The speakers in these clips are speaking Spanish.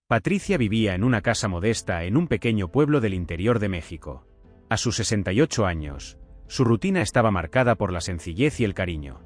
Patricia vivía en una casa modesta en un pequeño pueblo del interior de México. A sus 68 años, su rutina estaba marcada por la sencillez y el cariño.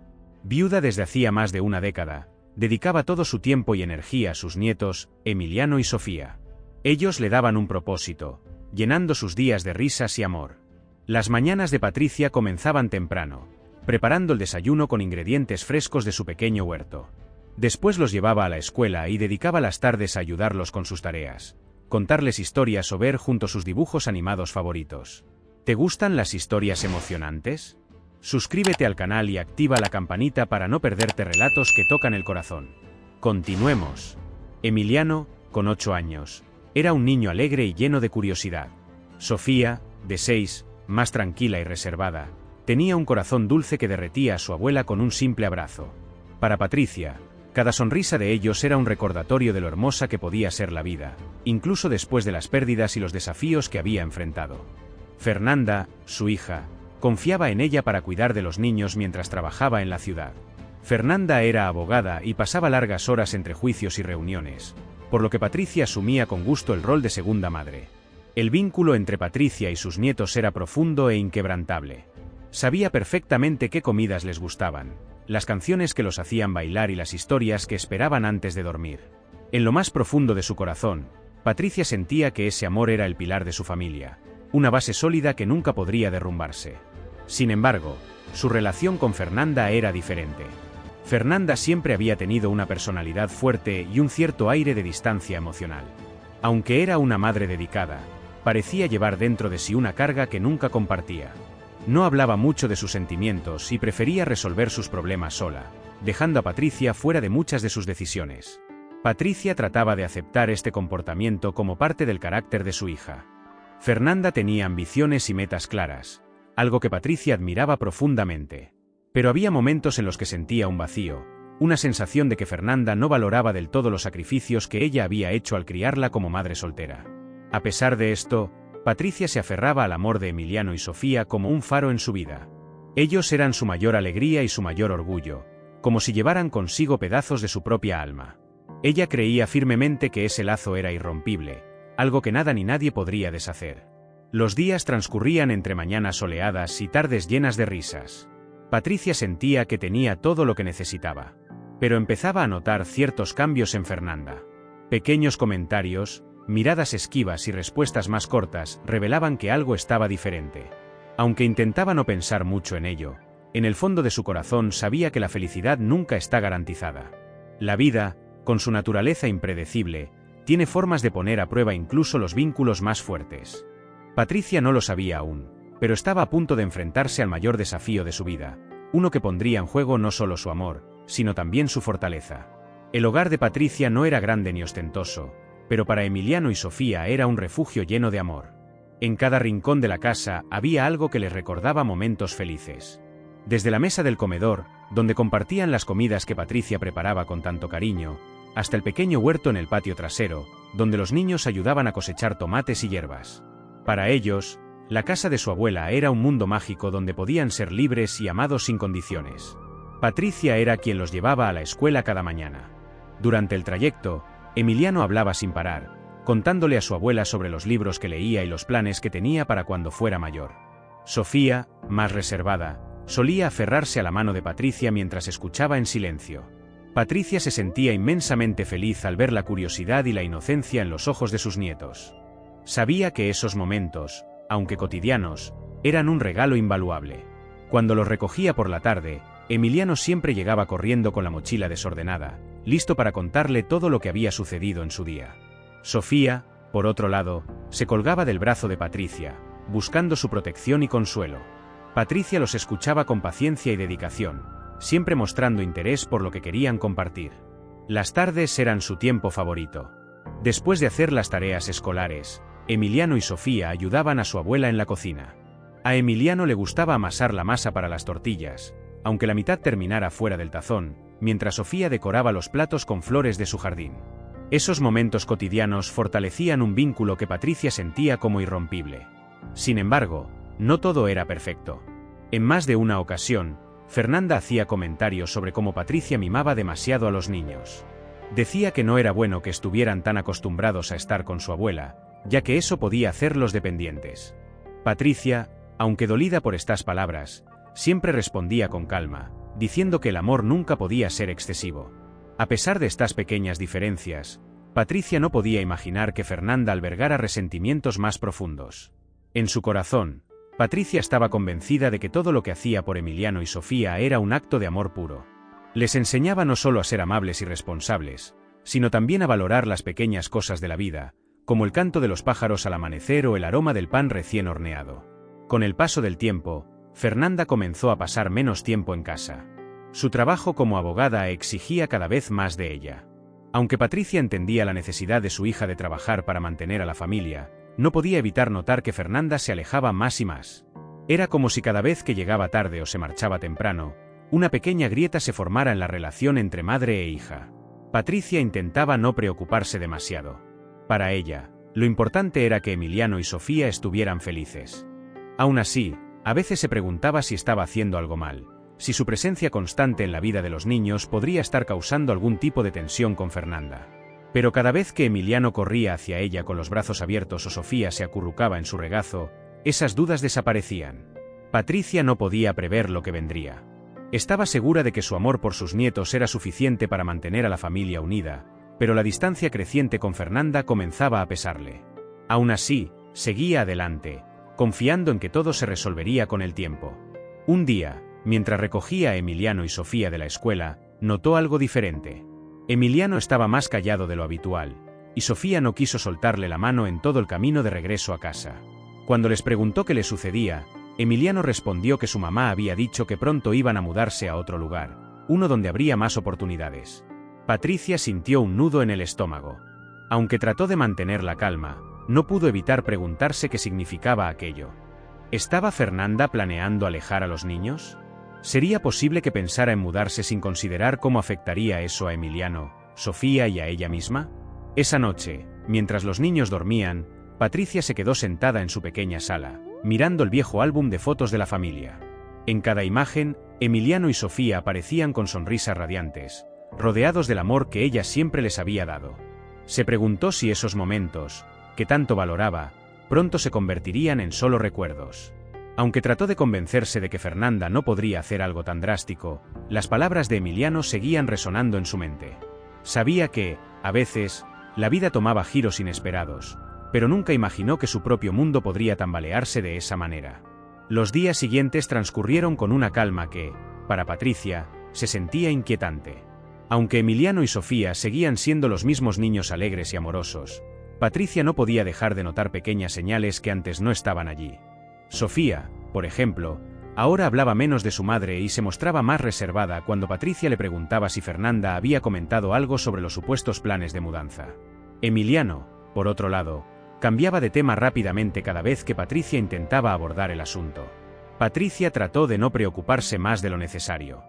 Viuda desde hacía más de una década, dedicaba todo su tiempo y energía a sus nietos, Emiliano y Sofía. Ellos le daban un propósito, llenando sus días de risas y amor. Las mañanas de Patricia comenzaban temprano, preparando el desayuno con ingredientes frescos de su pequeño huerto. Después los llevaba a la escuela y dedicaba las tardes a ayudarlos con sus tareas, contarles historias o ver juntos sus dibujos animados favoritos. ¿Te gustan las historias emocionantes? Suscríbete al canal y activa la campanita para no perderte relatos que tocan el corazón. Continuemos. Emiliano, con 8 años, era un niño alegre y lleno de curiosidad. Sofía, de 6, más tranquila y reservada, tenía un corazón dulce que derretía a su abuela con un simple abrazo. Para Patricia, cada sonrisa de ellos era un recordatorio de lo hermosa que podía ser la vida, incluso después de las pérdidas y los desafíos que había enfrentado. Fernanda, su hija, confiaba en ella para cuidar de los niños mientras trabajaba en la ciudad. Fernanda era abogada y pasaba largas horas entre juicios y reuniones, por lo que Patricia asumía con gusto el rol de segunda madre. El vínculo entre Patricia y sus nietos era profundo e inquebrantable. Sabía perfectamente qué comidas les gustaban, las canciones que los hacían bailar y las historias que esperaban antes de dormir. En lo más profundo de su corazón, Patricia sentía que ese amor era el pilar de su familia, una base sólida que nunca podría derrumbarse. Sin embargo, su relación con Fernanda era diferente. Fernanda siempre había tenido una personalidad fuerte y un cierto aire de distancia emocional. Aunque era una madre dedicada, parecía llevar dentro de sí una carga que nunca compartía. No hablaba mucho de sus sentimientos y prefería resolver sus problemas sola, dejando a Patricia fuera de muchas de sus decisiones. Patricia trataba de aceptar este comportamiento como parte del carácter de su hija. Fernanda tenía ambiciones y metas claras, algo que Patricia admiraba profundamente. Pero había momentos en los que sentía un vacío, una sensación de que Fernanda no valoraba del todo los sacrificios que ella había hecho al criarla como madre soltera. A pesar de esto, Patricia se aferraba al amor de Emiliano y Sofía como un faro en su vida. Ellos eran su mayor alegría y su mayor orgullo, como si llevaran consigo pedazos de su propia alma. Ella creía firmemente que ese lazo era irrompible, algo que nada ni nadie podría deshacer. Los días transcurrían entre mañanas soleadas y tardes llenas de risas. Patricia sentía que tenía todo lo que necesitaba, pero empezaba a notar ciertos cambios en Fernanda. Pequeños comentarios, miradas esquivas y respuestas más cortas revelaban que algo estaba diferente. Aunque intentaba no pensar mucho en ello, en el fondo de su corazón sabía que la felicidad nunca está garantizada. La vida, con su naturaleza impredecible, tiene formas de poner a prueba incluso los vínculos más fuertes. Patricia no lo sabía aún, pero estaba a punto de enfrentarse al mayor desafío de su vida, uno que pondría en juego no solo su amor, sino también su fortaleza. El hogar de Patricia no era grande ni ostentoso, pero para Emiliano y Sofía era un refugio lleno de amor. En cada rincón de la casa había algo que les recordaba momentos felices. Desde la mesa del comedor, donde compartían las comidas que Patricia preparaba con tanto cariño, hasta el pequeño huerto en el patio trasero, donde los niños ayudaban a cosechar tomates y hierbas. Para ellos, la casa de su abuela era un mundo mágico donde podían ser libres y amados sin condiciones. Patricia era quien los llevaba a la escuela cada mañana. Durante el trayecto, Emiliano hablaba sin parar, contándole a su abuela sobre los libros que leía y los planes que tenía para cuando fuera mayor. Sofía, más reservada, solía aferrarse a la mano de Patricia mientras escuchaba en silencio. Patricia se sentía inmensamente feliz al ver la curiosidad y la inocencia en los ojos de sus nietos. Sabía que esos momentos, aunque cotidianos, eran un regalo invaluable. Cuando los recogía por la tarde, Emiliano siempre llegaba corriendo con la mochila desordenada, listo para contarle todo lo que había sucedido en su día. Sofía, por otro lado, se colgaba del brazo de Patricia, buscando su protección y consuelo. Patricia los escuchaba con paciencia y dedicación, siempre mostrando interés por lo que querían compartir. Las tardes eran su tiempo favorito. Después de hacer las tareas escolares, Emiliano y Sofía ayudaban a su abuela en la cocina. A Emiliano le gustaba amasar la masa para las tortillas, aunque la mitad terminara fuera del tazón, mientras Sofía decoraba los platos con flores de su jardín. Esos momentos cotidianos fortalecían un vínculo que Patricia sentía como irrompible. Sin embargo, no todo era perfecto. En más de una ocasión, Fernanda hacía comentarios sobre cómo Patricia mimaba demasiado a los niños. Decía que no era bueno que estuvieran tan acostumbrados a estar con su abuela, ya que eso podía hacerlos dependientes. Patricia, aunque dolida por estas palabras, siempre respondía con calma, diciendo que el amor nunca podía ser excesivo. A pesar de estas pequeñas diferencias, Patricia no podía imaginar que Fernanda albergara resentimientos más profundos. En su corazón, Patricia estaba convencida de que todo lo que hacía por Emiliano y Sofía era un acto de amor puro. Les enseñaba no solo a ser amables y responsables, sino también a valorar las pequeñas cosas de la vida, como el canto de los pájaros al amanecer o el aroma del pan recién horneado. Con el paso del tiempo, Fernanda comenzó a pasar menos tiempo en casa. Su trabajo como abogada exigía cada vez más de ella. Aunque Patricia entendía la necesidad de su hija de trabajar para mantener a la familia, no podía evitar notar que Fernanda se alejaba más y más. Era como si cada vez que llegaba tarde o se marchaba temprano, una pequeña grieta se formara en la relación entre madre e hija. Patricia intentaba no preocuparse demasiado. Para ella, lo importante era que Emiliano y Sofía estuvieran felices. Aún así, a veces se preguntaba si estaba haciendo algo mal, si su presencia constante en la vida de los niños podría estar causando algún tipo de tensión con Fernanda. Pero cada vez que Emiliano corría hacia ella con los brazos abiertos o Sofía se acurrucaba en su regazo, esas dudas desaparecían. Patricia no podía prever lo que vendría. Estaba segura de que su amor por sus nietos era suficiente para mantener a la familia unida, pero la distancia creciente con Fernanda comenzaba a pesarle. Aún así, seguía adelante, confiando en que todo se resolvería con el tiempo. Un día, mientras recogía a Emiliano y Sofía de la escuela, notó algo diferente. Emiliano estaba más callado de lo habitual, y Sofía no quiso soltarle la mano en todo el camino de regreso a casa. Cuando les preguntó qué le sucedía, Emiliano respondió que su mamá había dicho que pronto iban a mudarse a otro lugar, uno donde habría más oportunidades. Patricia sintió un nudo en el estómago. Aunque trató de mantener la calma, no pudo evitar preguntarse qué significaba aquello. ¿Estaba Fernanda planeando alejar a los niños? ¿Sería posible que pensara en mudarse sin considerar cómo afectaría eso a Emiliano, Sofía y a ella misma? Esa noche, mientras los niños dormían, Patricia se quedó sentada en su pequeña sala, mirando el viejo álbum de fotos de la familia. En cada imagen, Emiliano y Sofía aparecían con sonrisas radiantes, rodeados del amor que ella siempre les había dado. Se preguntó si esos momentos, que tanto valoraba, pronto se convertirían en solo recuerdos. Aunque trató de convencerse de que Fernanda no podría hacer algo tan drástico, las palabras de Emiliano seguían resonando en su mente. Sabía que, a veces, la vida tomaba giros inesperados, pero nunca imaginó que su propio mundo podría tambalearse de esa manera. Los días siguientes transcurrieron con una calma que, para Patricia, se sentía inquietante. Aunque Emiliano y Sofía seguían siendo los mismos niños alegres y amorosos, Patricia no podía dejar de notar pequeñas señales que antes no estaban allí. Sofía, por ejemplo, ahora hablaba menos de su madre y se mostraba más reservada cuando Patricia le preguntaba si Fernanda había comentado algo sobre los supuestos planes de mudanza. Emiliano, por otro lado, cambiaba de tema rápidamente cada vez que Patricia intentaba abordar el asunto. Patricia trató de no preocuparse más de lo necesario.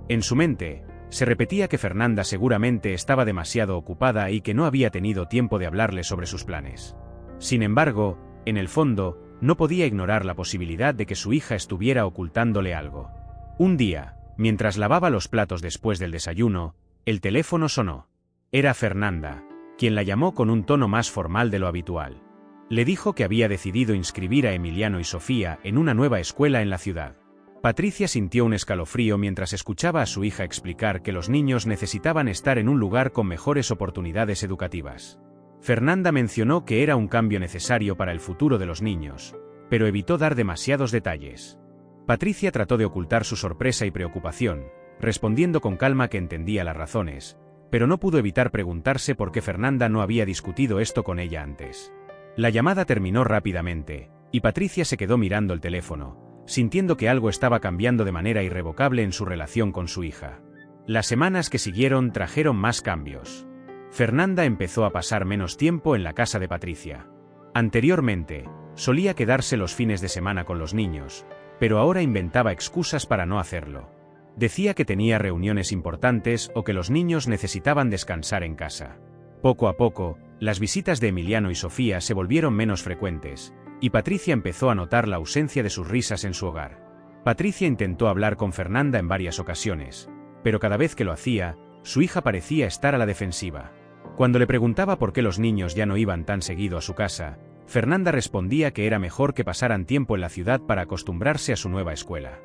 En su mente, se repetía que Fernanda seguramente estaba demasiado ocupada y que no había tenido tiempo de hablarle sobre sus planes. Sin embargo, en el fondo, no podía ignorar la posibilidad de que su hija estuviera ocultándole algo. Un día, mientras lavaba los platos después del desayuno, el teléfono sonó. Era Fernanda, quien la llamó con un tono más formal de lo habitual. Le dijo que había decidido inscribir a Emiliano y Sofía en una nueva escuela en la ciudad. Patricia sintió un escalofrío mientras escuchaba a su hija explicar que los niños necesitaban estar en un lugar con mejores oportunidades educativas. Fernanda mencionó que era un cambio necesario para el futuro de los niños, pero evitó dar demasiados detalles. Patricia trató de ocultar su sorpresa y preocupación, respondiendo con calma que entendía las razones, pero no pudo evitar preguntarse por qué Fernanda no había discutido esto con ella antes. La llamada terminó rápidamente, y Patricia se quedó mirando el teléfono, sintiendo que algo estaba cambiando de manera irrevocable en su relación con su hija. Las semanas que siguieron trajeron más cambios. Fernanda empezó a pasar menos tiempo en la casa de Patricia. Anteriormente, solía quedarse los fines de semana con los niños, pero ahora inventaba excusas para no hacerlo. Decía que tenía reuniones importantes o que los niños necesitaban descansar en casa. Poco a poco, las visitas de Emiliano y Sofía se volvieron menos frecuentes, y Patricia empezó a notar la ausencia de sus risas en su hogar. Patricia intentó hablar con Fernanda en varias ocasiones, pero cada vez que lo hacía, su hija parecía estar a la defensiva. Cuando le preguntaba por qué los niños ya no iban tan seguido a su casa, Fernanda respondía que era mejor que pasaran tiempo en la ciudad para acostumbrarse a su nueva escuela.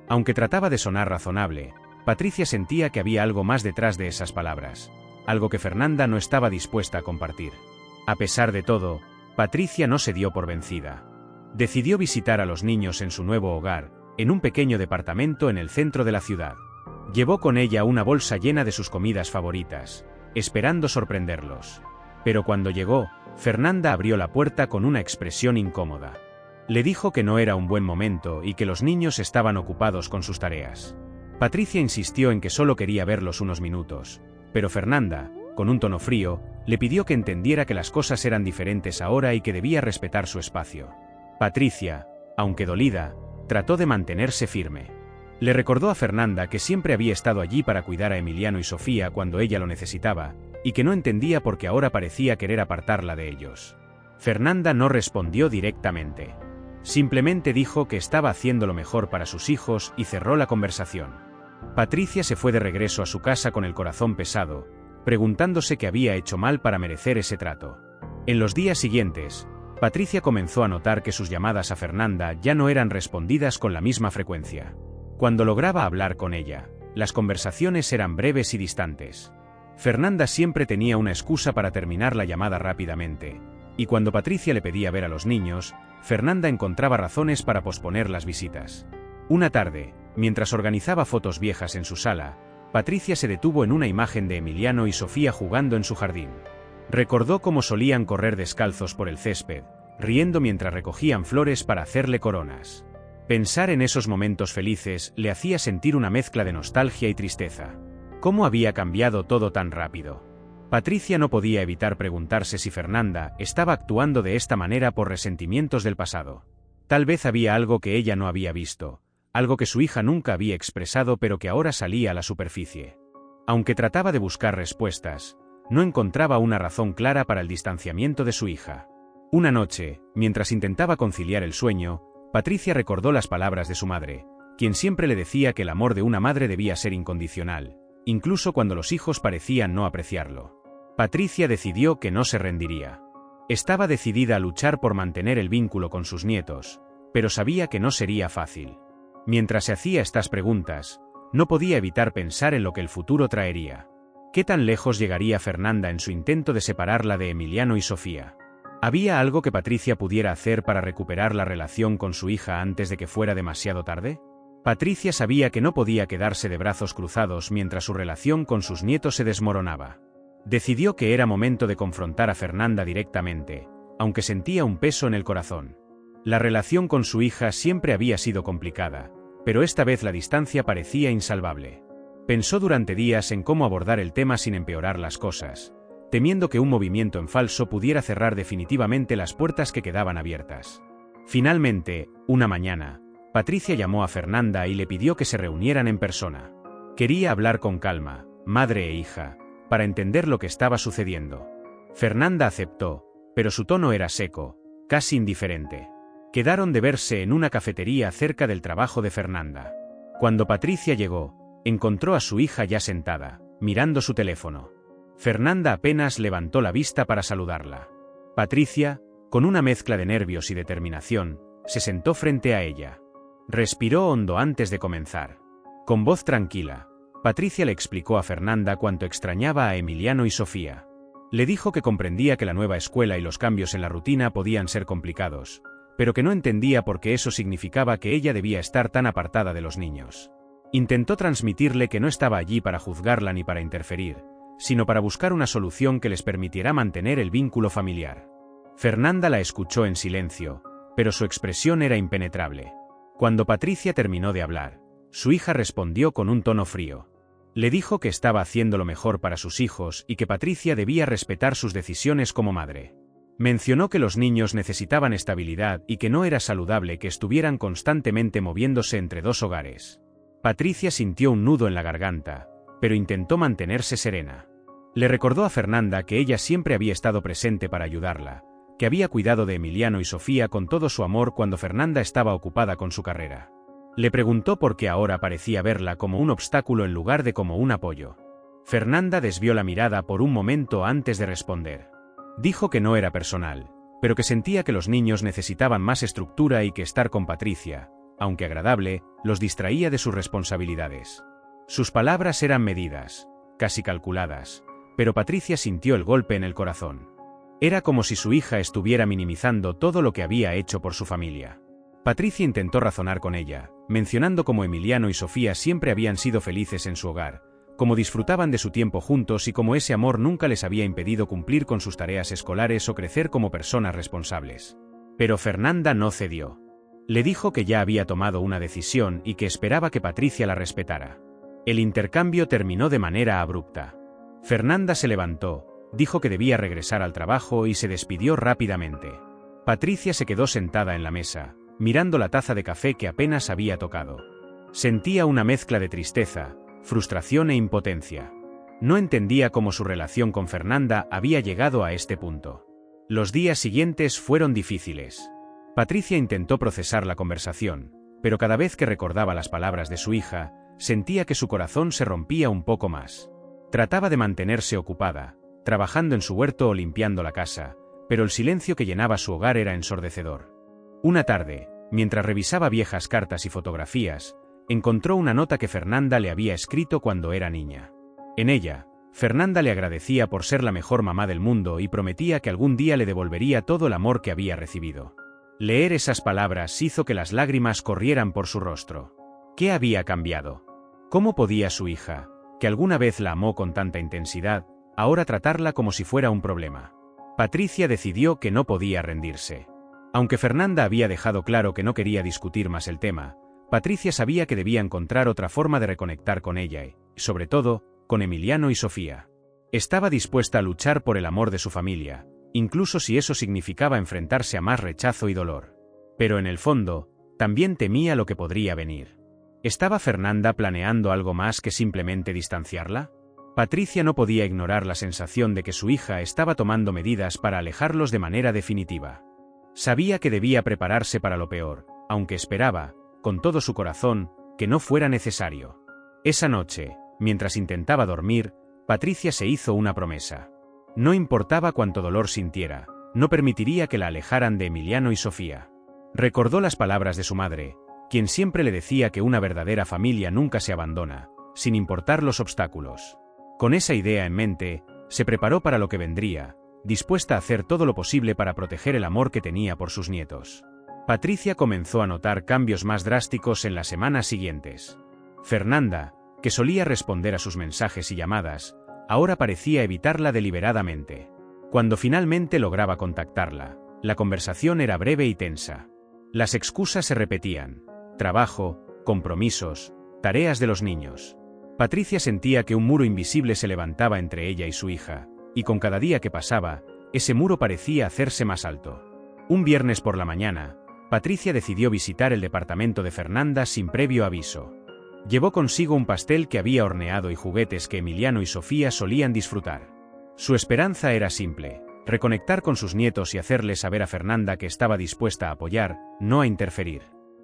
Aunque trataba de sonar razonable, Patricia sentía que había algo más detrás de esas palabras, algo que Fernanda no estaba dispuesta a compartir. A pesar de todo, Patricia no se dio por vencida. Decidió visitar a los niños en su nuevo hogar, en un pequeño departamento en el centro de la ciudad. Llevó con ella una bolsa llena de sus comidas favoritas, esperando sorprenderlos. Pero cuando llegó, Fernanda abrió la puerta con una expresión incómoda. Le dijo que no era un buen momento y que los niños estaban ocupados con sus tareas. Patricia insistió en que solo quería verlos unos minutos, pero Fernanda, con un tono frío, le pidió que entendiera que las cosas eran diferentes ahora y que debía respetar su espacio. Patricia, aunque dolida, trató de mantenerse firme. Le recordó a Fernanda que siempre había estado allí para cuidar a Emiliano y Sofía cuando ella lo necesitaba, y que no entendía por qué ahora parecía querer apartarla de ellos. Fernanda no respondió directamente. Simplemente dijo que estaba haciendo lo mejor para sus hijos y cerró la conversación. Patricia se fue de regreso a su casa con el corazón pesado, preguntándose qué había hecho mal para merecer ese trato. En los días siguientes, Patricia comenzó a notar que sus llamadas a Fernanda ya no eran respondidas con la misma frecuencia. Cuando lograba hablar con ella, las conversaciones eran breves y distantes. Fernanda siempre tenía una excusa para terminar la llamada rápidamente, y cuando Patricia le pedía ver a los niños, Fernanda encontraba razones para posponer las visitas. Una tarde, mientras organizaba fotos viejas en su sala, Patricia se detuvo en una imagen de Emiliano y Sofía jugando en su jardín. Recordó cómo solían correr descalzos por el césped, riendo mientras recogían flores para hacerle coronas. Pensar en esos momentos felices le hacía sentir una mezcla de nostalgia y tristeza. ¿Cómo había cambiado todo tan rápido? Patricia no podía evitar preguntarse si Fernanda estaba actuando de esta manera por resentimientos del pasado. Tal vez había algo que ella no había visto, algo que su hija nunca había expresado pero que ahora salía a la superficie. Aunque trataba de buscar respuestas, no encontraba una razón clara para el distanciamiento de su hija. Una noche, mientras intentaba conciliar el sueño, Patricia recordó las palabras de su madre, quien siempre le decía que el amor de una madre debía ser incondicional, incluso cuando los hijos parecían no apreciarlo. Patricia decidió que no se rendiría. Estaba decidida a luchar por mantener el vínculo con sus nietos, pero sabía que no sería fácil. Mientras se hacía estas preguntas, no podía evitar pensar en lo que el futuro traería. ¿Qué tan lejos llegaría Fernanda en su intento de separarla de Emiliano y Sofía? ¿Había algo que Patricia pudiera hacer para recuperar la relación con su hija antes de que fuera demasiado tarde? Patricia sabía que no podía quedarse de brazos cruzados mientras su relación con sus nietos se desmoronaba. Decidió que era momento de confrontar a Fernanda directamente, aunque sentía un peso en el corazón. La relación con su hija siempre había sido complicada, pero esta vez la distancia parecía insalvable. Pensó durante días en cómo abordar el tema sin empeorar las cosas, temiendo que un movimiento en falso pudiera cerrar definitivamente las puertas que quedaban abiertas. Finalmente, una mañana, Patricia llamó a Fernanda y le pidió que se reunieran en persona. Quería hablar con calma, madre e hija, para entender lo que estaba sucediendo. Fernanda aceptó, pero su tono era seco, casi indiferente. Quedaron de verse en una cafetería cerca del trabajo de Fernanda. Cuando Patricia llegó, encontró a su hija ya sentada, mirando su teléfono. Fernanda apenas levantó la vista para saludarla. Patricia, con una mezcla de nervios y determinación, se sentó frente a ella. Respiró hondo antes de comenzar. Con voz tranquila, Patricia le explicó a Fernanda cuánto extrañaba a Emiliano y Sofía. Le dijo que comprendía que la nueva escuela y los cambios en la rutina podían ser complicados, pero que no entendía por qué eso significaba que ella debía estar tan apartada de los niños. Intentó transmitirle que no estaba allí para juzgarla ni para interferir, sino para buscar una solución que les permitiera mantener el vínculo familiar. Fernanda la escuchó en silencio, pero su expresión era impenetrable. Cuando Patricia terminó de hablar, su hija respondió con un tono frío. Le dijo que estaba haciendo lo mejor para sus hijos y que Patricia debía respetar sus decisiones como madre. Mencionó que los niños necesitaban estabilidad y que no era saludable que estuvieran constantemente moviéndose entre dos hogares. Patricia sintió un nudo en la garganta, pero intentó mantenerse serena. Le recordó a Fernanda que ella siempre había estado presente para ayudarla, que había cuidado de Emiliano y Sofía con todo su amor cuando Fernanda estaba ocupada con su carrera. Le preguntó por qué ahora parecía verla como un obstáculo en lugar de como un apoyo. Fernanda desvió la mirada por un momento antes de responder. Dijo que no era personal, pero que sentía que los niños necesitaban más estructura y que estar con Patricia, aunque agradable, los distraía de sus responsabilidades. Sus palabras eran medidas, casi calculadas, pero Patricia sintió el golpe en el corazón. Era como si su hija estuviera minimizando todo lo que había hecho por su familia. Patricia intentó razonar con ella, mencionando cómo Emiliano y Sofía siempre habían sido felices en su hogar, cómo disfrutaban de su tiempo juntos y cómo ese amor nunca les había impedido cumplir con sus tareas escolares o crecer como personas responsables. Pero Fernanda no cedió. Le dijo que ya había tomado una decisión y que esperaba que Patricia la respetara. El intercambio terminó de manera abrupta. Fernanda se levantó, dijo que debía regresar al trabajo y se despidió rápidamente. Patricia se quedó sentada en la mesa, mirando la taza de café que apenas había tocado. Sentía una mezcla de tristeza, frustración e impotencia. No entendía cómo su relación con Fernanda había llegado a este punto. Los días siguientes fueron difíciles. Patricia intentó procesar la conversación, pero cada vez que recordaba las palabras de su hija, sentía que su corazón se rompía un poco más. Trataba de mantenerse ocupada, trabajando en su huerto o limpiando la casa, pero el silencio que llenaba su hogar era ensordecedor. Una tarde, mientras revisaba viejas cartas y fotografías, encontró una nota que Fernanda le había escrito cuando era niña. En ella, Fernanda le agradecía por ser la mejor mamá del mundo y prometía que algún día le devolvería todo el amor que había recibido. Leer esas palabras hizo que las lágrimas corrieran por su rostro. ¿Qué había cambiado? ¿Cómo podía su hija, que alguna vez la amó con tanta intensidad, ahora tratarla como si fuera un problema? Patricia decidió que no podía rendirse. Aunque Fernanda había dejado claro que no quería discutir más el tema, Patricia sabía que debía encontrar otra forma de reconectar con ella y, sobre todo, con Emiliano y Sofía. Estaba dispuesta a luchar por el amor de su familia, incluso si eso significaba enfrentarse a más rechazo y dolor. Pero en el fondo, también temía lo que podría venir. ¿Estaba Fernanda planeando algo más que simplemente distanciarla? Patricia no podía ignorar la sensación de que su hija estaba tomando medidas para alejarlos de manera definitiva. Sabía que debía prepararse para lo peor, aunque esperaba, con todo su corazón, que no fuera necesario. Esa noche, mientras intentaba dormir, Patricia se hizo una promesa. No importaba cuánto dolor sintiera, no permitiría que la alejaran de Emiliano y Sofía. Recordó las palabras de su madre, quien siempre le decía que una verdadera familia nunca se abandona, sin importar los obstáculos. Con esa idea en mente, se preparó para lo que vendría, dispuesta a hacer todo lo posible para proteger el amor que tenía por sus nietos. Patricia comenzó a notar cambios más drásticos en las semanas siguientes. Fernanda, que solía responder a sus mensajes y llamadas, ahora parecía evitarla deliberadamente. Cuando finalmente lograba contactarla, la conversación era breve y tensa. Las excusas se repetían: trabajo, compromisos, tareas de los niños. Patricia sentía que un muro invisible se levantaba entre ella y su hija, y con cada día que pasaba, ese muro parecía hacerse más alto. Un viernes por la mañana, Patricia decidió visitar el departamento de Fernanda sin previo aviso. Llevó consigo un pastel que había horneado y juguetes que Emiliano y Sofía solían disfrutar. Su esperanza era simple: reconectar con sus nietos y hacerle saber a Fernanda que estaba dispuesta a apoyar, no a interferir.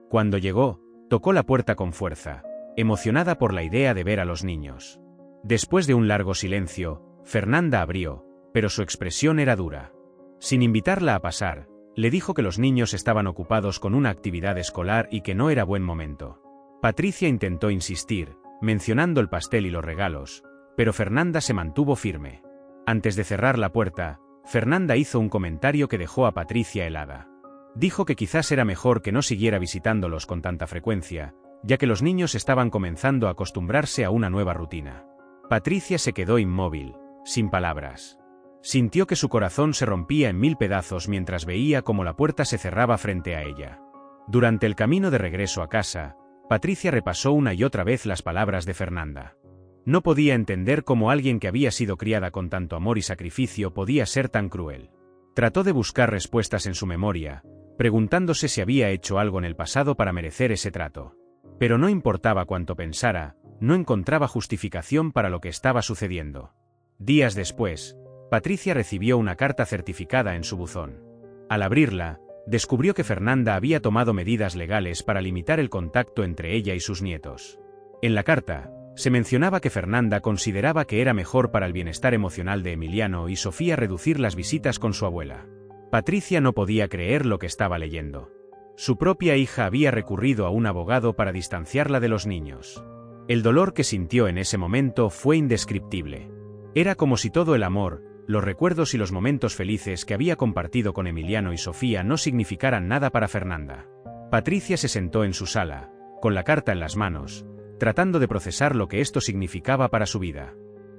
Cuando llegó, tocó la puerta con fuerza, emocionada por la idea de ver a los niños. Después de un largo silencio, Fernanda abrió, pero su expresión era dura. Sin invitarla a pasar, le dijo que los niños estaban ocupados con una actividad escolar y que no era buen momento. Patricia intentó insistir, mencionando el pastel y los regalos, pero Fernanda se mantuvo firme. Antes de cerrar la puerta, Fernanda hizo un comentario que dejó a Patricia helada. Dijo que quizás era mejor que no siguiera visitándolos con tanta frecuencia, ya que los niños estaban comenzando a acostumbrarse a una nueva rutina. Patricia se quedó inmóvil, sin palabras. Sintió que su corazón se rompía en 1000 pedazos mientras veía cómo la puerta se cerraba frente a ella. Durante el camino de regreso a casa, Patricia repasó una y otra vez las palabras de Fernanda. No podía entender cómo alguien que había sido criada con tanto amor y sacrificio podía ser tan cruel. Trató de buscar respuestas en su memoria, preguntándose si había hecho algo en el pasado para merecer ese trato. Pero no importaba cuánto pensara, no encontraba justificación para lo que estaba sucediendo. Días después, Patricia recibió una carta certificada en su buzón. Al abrirla, descubrió que Fernanda había tomado medidas legales para limitar el contacto entre ella y sus nietos. En la carta, Se mencionaba que Fernanda consideraba que era mejor para el bienestar emocional de Emiliano y Sofía reducir las visitas con su abuela. Patricia no podía creer lo que estaba leyendo. Su propia hija había recurrido a un abogado para distanciarla de los niños. El dolor que sintió en ese momento fue indescriptible. Era como si todo el amor, los recuerdos y los momentos felices que había compartido con Emiliano y Sofía no significaran nada para Fernanda. Patricia se sentó en su sala, con la carta en las manos, tratando de procesar lo que esto significaba para su vida.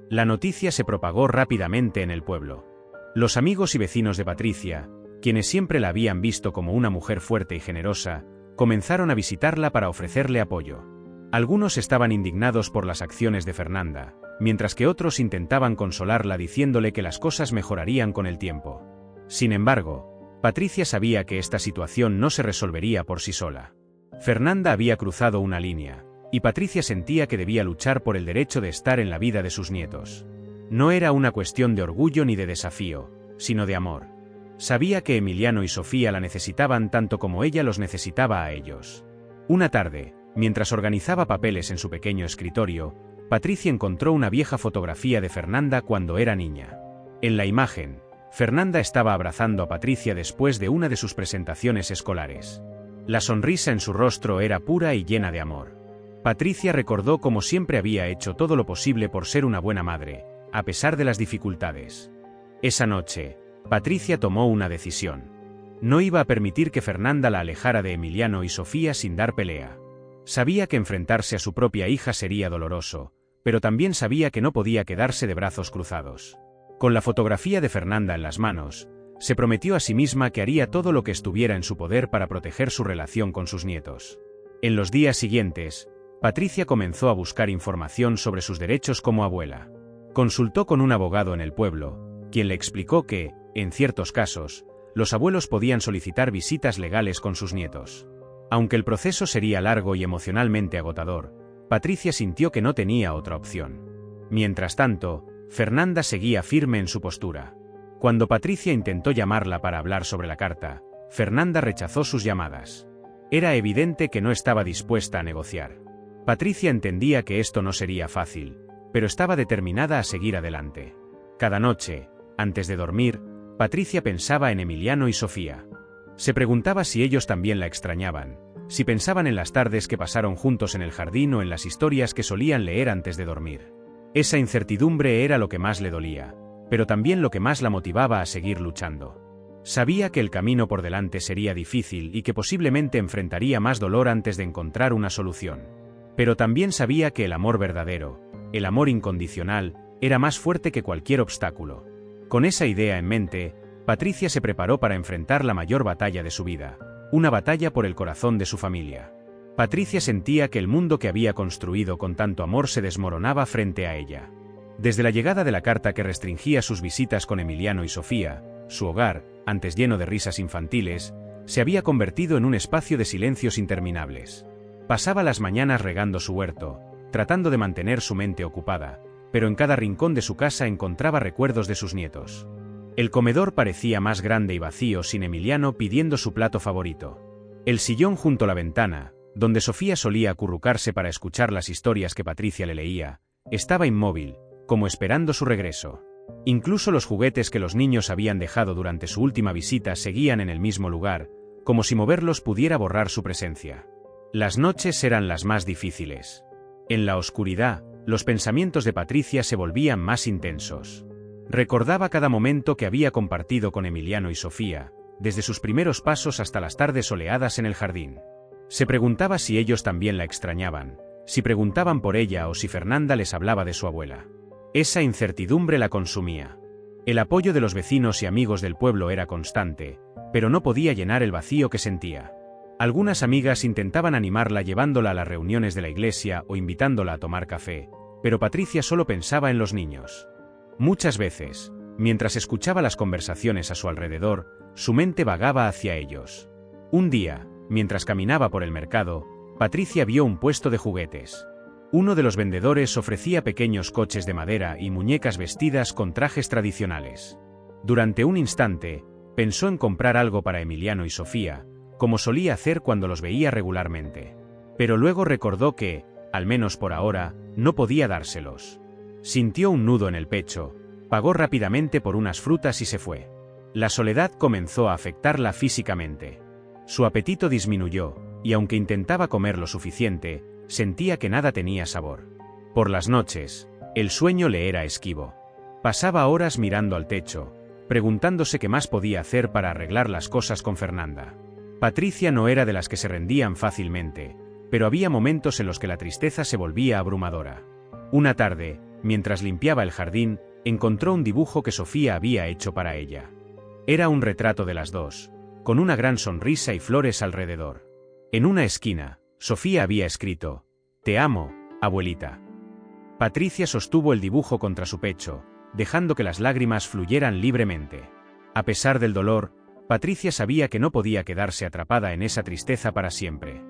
La noticia se propagó rápidamente en el pueblo. Los amigos y vecinos de Patricia, quienes siempre la habían visto como una mujer fuerte y generosa, comenzaron a visitarla para ofrecerle apoyo. Algunos estaban indignados por las acciones de Fernanda, mientras que otros intentaban consolarla diciéndole que las cosas mejorarían con el tiempo. Sin embargo, Patricia sabía que esta situación no se resolvería por sí sola. Fernanda había cruzado una línea, y Patricia sentía que debía luchar por el derecho de estar en la vida de sus nietos. No era una cuestión de orgullo ni de desafío, sino de amor. Sabía que Emiliano y Sofía la necesitaban tanto como ella los necesitaba a ellos. Una tarde, mientras organizaba papeles en su pequeño escritorio, Patricia encontró una vieja fotografía de Fernanda cuando era niña. En la imagen, Fernanda estaba abrazando a Patricia después de una de sus presentaciones escolares. La sonrisa en su rostro era pura y llena de amor. Patricia recordó cómo siempre había hecho todo lo posible por ser una buena madre, a pesar de las dificultades. Esa noche, Patricia tomó una decisión. No iba a permitir que Fernanda la alejara de Emiliano y Sofía sin dar pelea. Sabía que enfrentarse a su propia hija sería doloroso, pero también sabía que no podía quedarse de brazos cruzados. Con la fotografía de Fernanda en las manos, se prometió a sí misma que haría todo lo que estuviera en su poder para proteger su relación con sus nietos. En los días siguientes, Patricia comenzó a buscar información sobre sus derechos como abuela. Consultó con un abogado en el pueblo, quien le explicó que, en ciertos casos, los abuelos podían solicitar visitas legales con sus nietos. Aunque el proceso sería largo y emocionalmente agotador, Patricia sintió que no tenía otra opción. Mientras tanto, Fernanda seguía firme en su postura. Cuando Patricia intentó llamarla para hablar sobre la carta, Fernanda rechazó sus llamadas. Era evidente que no estaba dispuesta a negociar. Patricia entendía que esto no sería fácil, pero estaba determinada a seguir adelante. Cada noche, antes de dormir, Patricia pensaba en Emiliano y Sofía. Se preguntaba si ellos también la extrañaban, si pensaban en las tardes que pasaron juntos en el jardín o en las historias que solían leer antes de dormir. Esa incertidumbre era lo que más le dolía, pero también lo que más la motivaba a seguir luchando. Sabía que el camino por delante sería difícil y que posiblemente enfrentaría más dolor antes de encontrar una solución. Pero también sabía que el amor verdadero, el amor incondicional, era más fuerte que cualquier obstáculo. Con esa idea en mente, Patricia se preparó para enfrentar la mayor batalla de su vida, una batalla por el corazón de su familia. Patricia sentía que el mundo que había construido con tanto amor se desmoronaba frente a ella. Desde la llegada de la carta que restringía sus visitas con Emiliano y Sofía, su hogar, antes lleno de risas infantiles, se había convertido en un espacio de silencios interminables. Pasaba las mañanas regando su huerto, tratando de mantener su mente ocupada, pero en cada rincón de su casa encontraba recuerdos de sus nietos. El comedor parecía más grande y vacío sin Emiliano pidiendo su plato favorito. El sillón junto a la ventana, donde Sofía solía acurrucarse para escuchar las historias que Patricia le leía, estaba inmóvil, como esperando su regreso. Incluso los juguetes que los niños habían dejado durante su última visita seguían en el mismo lugar, como si moverlos pudiera borrar su presencia. Las noches eran las más difíciles. En la oscuridad, los pensamientos de Patricia se volvían más intensos. Recordaba cada momento que había compartido con Emiliano y Sofía, desde sus primeros pasos hasta las tardes soleadas en el jardín. Se preguntaba si ellos también la extrañaban, si preguntaban por ella o si Fernanda les hablaba de su abuela. Esa incertidumbre la consumía. El apoyo de los vecinos y amigos del pueblo era constante, pero no podía llenar el vacío que sentía. Algunas amigas intentaban animarla llevándola a las reuniones de la iglesia o invitándola a tomar café, pero Patricia solo pensaba en los niños. Muchas veces, mientras escuchaba las conversaciones a su alrededor, su mente vagaba hacia ellos. Un día, mientras caminaba por el mercado, Patricia vio un puesto de juguetes. Uno de los vendedores ofrecía pequeños coches de madera y muñecas vestidas con trajes tradicionales. Durante un instante, pensó en comprar algo para Emiliano y Sofía, como solía hacer cuando los veía regularmente. Pero luego recordó que, al menos por ahora, no podía dárselos. Sintió un nudo en el pecho, pagó rápidamente por unas frutas y se fue. La soledad comenzó a afectarla físicamente. Su apetito disminuyó, y aunque intentaba comer lo suficiente, sentía que nada tenía sabor. Por las noches, el sueño le era esquivo. Pasaba horas mirando al techo, preguntándose qué más podía hacer para arreglar las cosas con Fernanda. Patricia no era de las que se rendían fácilmente, pero había momentos en los que la tristeza se volvía abrumadora. Una tarde, mientras limpiaba el jardín, encontró un dibujo que Sofía había hecho para ella. Era un retrato de las dos, con una gran sonrisa y flores alrededor. En una esquina, Sofía había escrito: «Te amo, abuelita». Patricia sostuvo el dibujo contra su pecho, dejando que las lágrimas fluyeran libremente. A pesar del dolor, Patricia sabía que no podía quedarse atrapada en esa tristeza para siempre.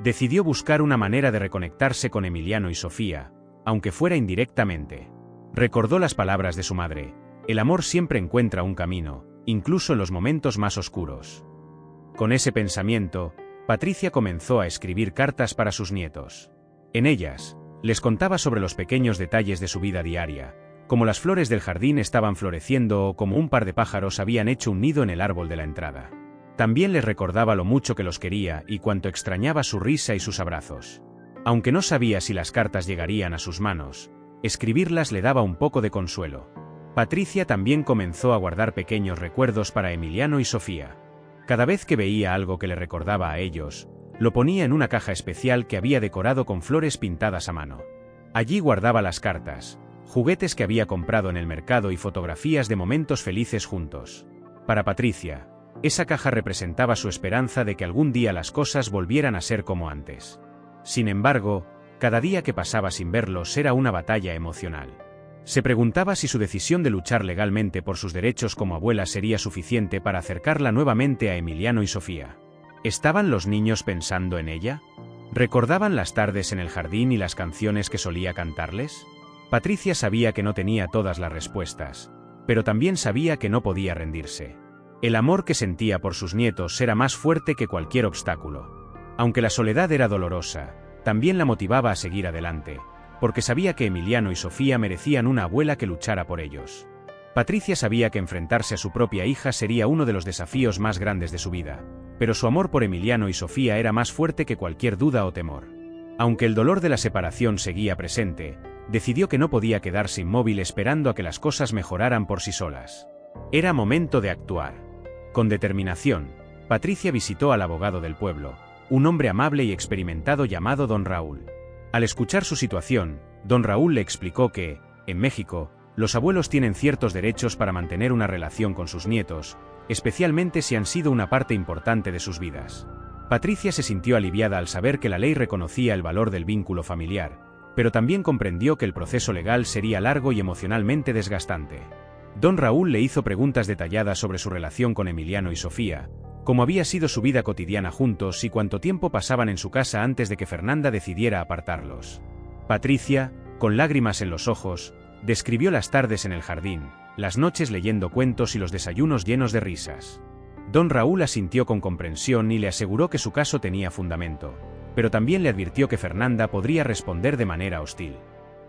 Decidió buscar una manera de reconectarse con Emiliano y Sofía, aunque fuera indirectamente. Recordó las palabras de su madre: «El amor siempre encuentra un camino, incluso en los momentos más oscuros». Con ese pensamiento, Patricia comenzó a escribir cartas para sus nietos. En ellas, les contaba sobre los pequeños detalles de su vida diaria, como las flores del jardín estaban floreciendo o como un par de pájaros habían hecho un nido en el árbol de la entrada. También les recordaba lo mucho que los quería y cuánto extrañaba su risa y sus abrazos. Aunque no sabía si las cartas llegarían a sus manos, escribirlas le daba un poco de consuelo. Patricia también comenzó a guardar pequeños recuerdos para Emiliano y Sofía. Cada vez que veía algo que le recordaba a ellos, lo ponía en una caja especial que había decorado con flores pintadas a mano. Allí guardaba las cartas, juguetes que había comprado en el mercado y fotografías de momentos felices juntos. Para Patricia, esa caja representaba su esperanza de que algún día las cosas volvieran a ser como antes. Sin embargo, cada día que pasaba sin verlos era una batalla emocional. Se preguntaba si su decisión de luchar legalmente por sus derechos como abuela sería suficiente para acercarla nuevamente a Emiliano y Sofía. ¿Estaban los niños pensando en ella? ¿Recordaban las tardes en el jardín y las canciones que solía cantarles? Patricia sabía que no tenía todas las respuestas, pero también sabía que no podía rendirse. El amor que sentía por sus nietos era más fuerte que cualquier obstáculo. Aunque la soledad era dolorosa, también la motivaba a seguir adelante, porque sabía que Emiliano y Sofía merecían una abuela que luchara por ellos. Patricia sabía que enfrentarse a su propia hija sería uno de los desafíos más grandes de su vida, pero su amor por Emiliano y Sofía era más fuerte que cualquier duda o temor. Aunque el dolor de la separación seguía presente, decidió que no podía quedarse inmóvil esperando a que las cosas mejoraran por sí solas. Era momento de actuar. Con determinación, Patricia visitó al abogado del pueblo, un hombre amable y experimentado llamado Don Raúl. Al escuchar su situación, Don Raúl le explicó que, en México, los abuelos tienen ciertos derechos para mantener una relación con sus nietos, especialmente si han sido una parte importante de sus vidas. Patricia se sintió aliviada al saber que la ley reconocía el valor del vínculo familiar, pero también comprendió que el proceso legal sería largo y emocionalmente desgastante. Don Raúl le hizo preguntas detalladas sobre su relación con Emiliano y Sofía, cómo había sido su vida cotidiana juntos y cuánto tiempo pasaban en su casa antes de que Fernanda decidiera apartarlos. Patricia, con lágrimas en los ojos, describió las tardes en el jardín, las noches leyendo cuentos y los desayunos llenos de risas. Don Raúl asintió con comprensión y le aseguró que su caso tenía fundamento, pero también le advirtió que Fernanda podría responder de manera hostil.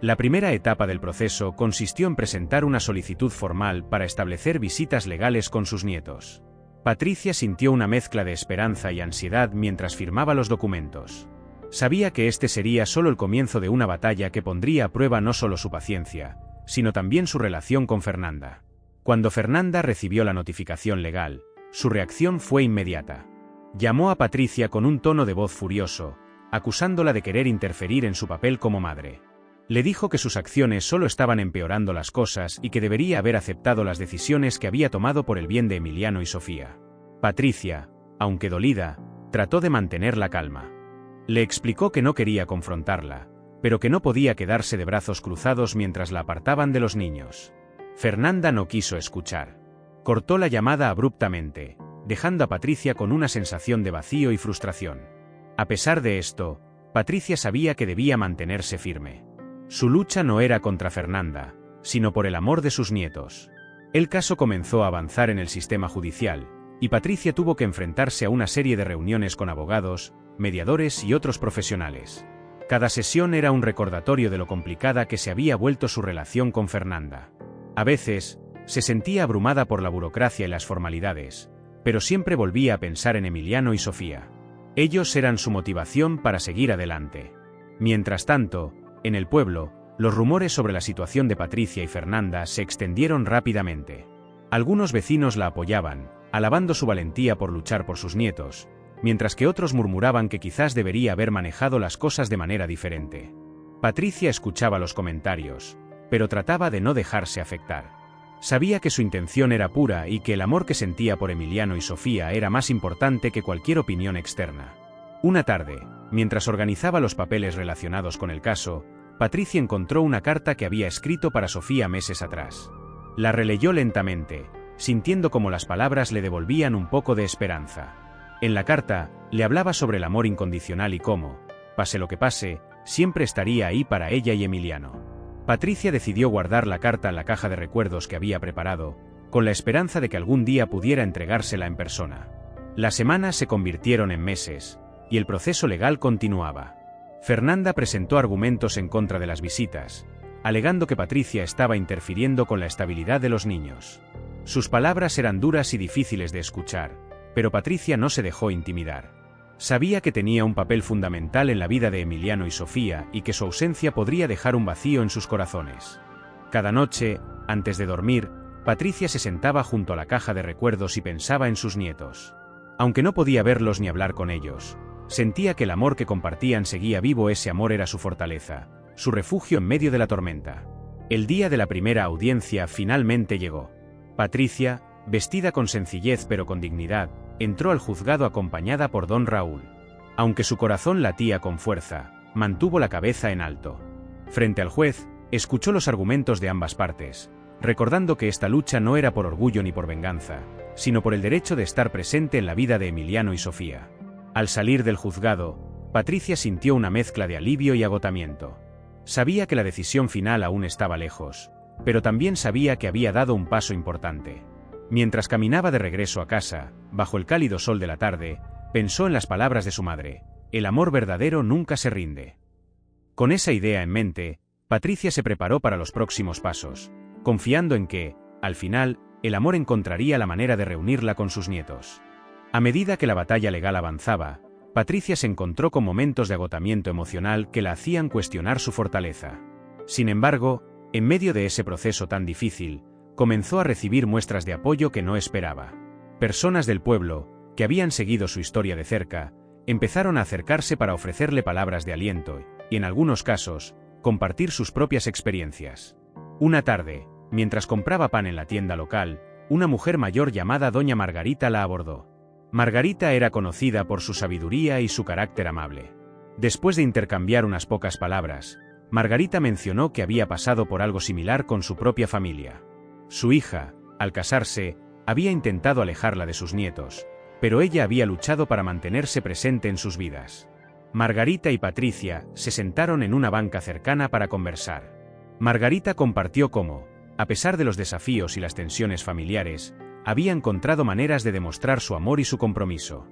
La primera etapa del proceso consistió en presentar una solicitud formal para establecer visitas legales con sus nietos. Patricia sintió una mezcla de esperanza y ansiedad mientras firmaba los documentos. Sabía que este sería solo el comienzo de una batalla que pondría a prueba no solo su paciencia, sino también su relación con Fernanda. Cuando Fernanda recibió la notificación legal, su reacción fue inmediata. Llamó a Patricia con un tono de voz furioso, acusándola de querer interferir en su papel como madre. Le dijo que sus acciones solo estaban empeorando las cosas y que debería haber aceptado las decisiones que había tomado por el bien de Emiliano y Sofía. Patricia, aunque dolida, trató de mantener la calma. Le explicó que no quería confrontarla, pero que no podía quedarse de brazos cruzados mientras la apartaban de los niños. Fernanda no quiso escuchar. Cortó la llamada abruptamente, dejando a Patricia con una sensación de vacío y frustración. A pesar de esto, Patricia sabía que debía mantenerse firme. Su lucha no era contra Fernanda, sino por el amor de sus nietos. El caso comenzó a avanzar en el sistema judicial, y Patricia tuvo que enfrentarse a una serie de reuniones con abogados, mediadores y otros profesionales. Cada sesión era un recordatorio de lo complicada que se había vuelto su relación con Fernanda. A veces, se sentía abrumada por la burocracia y las formalidades, pero siempre volvía a pensar en Emiliano y Sofía. Ellos eran su motivación para seguir adelante. Mientras tanto, en el pueblo, los rumores sobre la situación de Patricia y Fernanda se extendieron rápidamente. Algunos vecinos la apoyaban, alabando su valentía por luchar por sus nietos, mientras que otros murmuraban que quizás debería haber manejado las cosas de manera diferente. Patricia escuchaba los comentarios, pero trataba de no dejarse afectar. Sabía que su intención era pura y que el amor que sentía por Emiliano y Sofía era más importante que cualquier opinión externa. Una tarde, mientras organizaba los papeles relacionados con el caso, Patricia encontró una carta que había escrito para Sofía meses atrás. La releyó lentamente, sintiendo como las palabras le devolvían un poco de esperanza. En la carta, le hablaba sobre el amor incondicional y cómo, pase lo que pase, siempre estaría ahí para ella y Emiliano. Patricia decidió guardar la carta en la caja de recuerdos que había preparado, con la esperanza de que algún día pudiera entregársela en persona. Las semanas se convirtieron en meses, y el proceso legal continuaba. Fernanda presentó argumentos en contra de las visitas, alegando que Patricia estaba interfiriendo con la estabilidad de los niños. Sus palabras eran duras y difíciles de escuchar, pero Patricia no se dejó intimidar. Sabía que tenía un papel fundamental en la vida de Emiliano y Sofía y que su ausencia podría dejar un vacío en sus corazones. Cada noche, antes de dormir, Patricia se sentaba junto a la caja de recuerdos y pensaba en sus nietos. Aunque no podía verlos ni hablar con ellos, sentía que el amor que compartían seguía vivo. Ese amor era su fortaleza, su refugio en medio de la tormenta. El día de la primera audiencia finalmente llegó. Patricia, vestida con sencillez pero con dignidad, entró al juzgado acompañada por don Raúl. Aunque su corazón latía con fuerza, mantuvo la cabeza en alto. Frente al juez, escuchó los argumentos de ambas partes, recordando que esta lucha no era por orgullo ni por venganza, sino por el derecho de estar presente en la vida de Emiliano y Sofía. Al salir del juzgado, Patricia sintió una mezcla de alivio y agotamiento. Sabía que la decisión final aún estaba lejos, pero también sabía que había dado un paso importante. Mientras caminaba de regreso a casa, bajo el cálido sol de la tarde, pensó en las palabras de su madre: el amor verdadero nunca se rinde. Con esa idea en mente, Patricia se preparó para los próximos pasos, confiando en que, al final, el amor encontraría la manera de reunirla con sus nietos. A medida que la batalla legal avanzaba, Patricia se encontró con momentos de agotamiento emocional que la hacían cuestionar su fortaleza. Sin embargo, en medio de ese proceso tan difícil, comenzó a recibir muestras de apoyo que no esperaba. Personas del pueblo, que habían seguido su historia de cerca, empezaron a acercarse para ofrecerle palabras de aliento y, en algunos casos, compartir sus propias experiencias. Una tarde, mientras compraba pan en la tienda local, una mujer mayor llamada doña Margarita la abordó. Margarita era conocida por su sabiduría y su carácter amable. Después de intercambiar unas pocas palabras, Margarita mencionó que había pasado por algo similar con su propia familia. Su hija, al casarse, había intentado alejarla de sus nietos, pero ella había luchado para mantenerse presente en sus vidas. Margarita y Patricia se sentaron en una banca cercana para conversar. Margarita compartió cómo, a pesar de los desafíos y las tensiones familiares, había encontrado maneras de demostrar su amor y su compromiso.